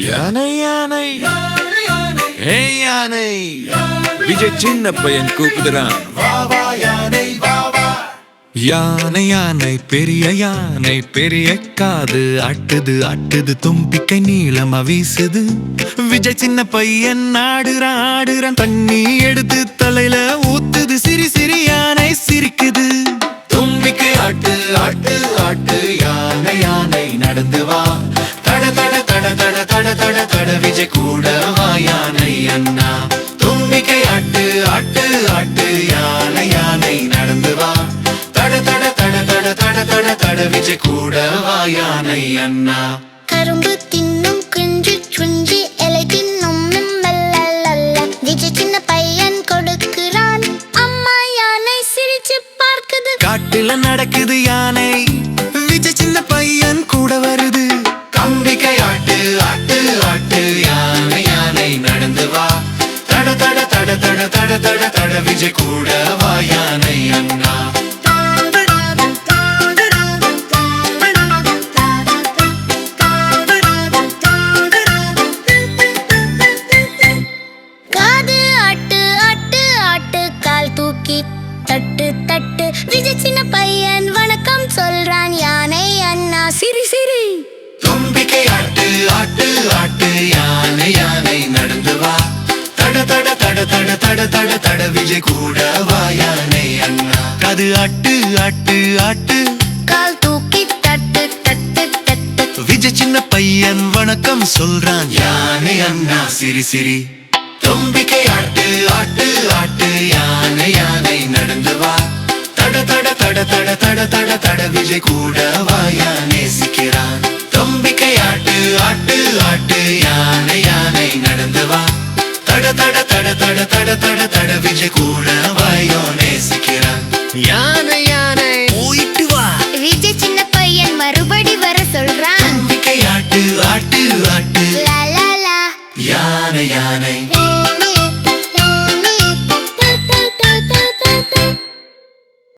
யானை யானை ஏ யானை விஜய் சின்ன பையன் கூப்பிடுறான். யானை யானை பெரிய காது ஆட்டுது ஆட்டுது தும்பிக்கை நீளமா வீசுது. விஜய் சின்ன பையன் ஆடுறான் தண்ணி எடுத்து தலையில ஊத்துது. சிரி சிரி யானை சிரிக்குது. தும்பிக்கை ஆட்டு ஆட்டு ஆட்டு யானை யானை நடந்து வா. தட தட தட தட தட தட தட விஜய் கூட வா யானை அண்ணா. தும்பிக்கை ஆட்டு ஆட்டு ஆட்டு யானை யானை நடந்து வா. தட தட தட தட தட தட தட விஜய் கூட வா யானை அண்ணா. கரும்பு தின்னும் குஞ்சு சுஞ்சி இலை தின்னும் மெல்லல்ல. விஜய் சின்ன பையன் கொடுக்கிறான். அம்மா யானை சிரிச்சு பார்க்குது. காட்டுல நடக்குது யானை. விஜய் சின்ன பையன் கூட வருது. கம்பிக்கை ஆட்டு ஆட்டு ஆட்டு யானை யானை நடந்து வா. தட தட தட தட தட தட தட விஜய் கூட வா யானை அண்ணா. காது ஆட்டு ஆட்டு ஆட்டு கால் தூக்கி தட்டு தட்டு. விஜய் சின்ன பையன் வணக்கம் சொல்றான். யானை அண்ணா சிரி சிரி. தும்பிக்கை ஆட்டு ஆட்டு ஆட்டு யானை யானை நடந்து வா. தட தட தட தட தட தட தட விஜய் கூட வா யானை அண்ணா. காது ஆட்டு ஆட்டு ஆட்டு கால் தூக்கி தட்டு தட்டு தட்டு. விஜய் சின்ன பையன் வணக்கம் சொல்றான். யானை அண்ணா சிரி சிரி. தும்பிக்கை ஆட்டு ஆட்டு ஆட்டு யானை யானை நடந்து வா. தட தட தட தட தட தட தட விஜய் கூட வா யானை சிக்கிறான். தும்பிக்கை ஆட்டு ஆட்டு ஆட்டு யானை யானை நடந்து வா. தட தட தட தட தட தட தட விஜய் கூட வா யானை சிக்கிறான். யானை யானை போயிட்டு வா. விஜய் சின்ன பையன் மறுபடி வர சொல்றான். தும்பிக்கை ஆட்டு ஆட்டு ஆட்டு லா லா லா. யானை யானை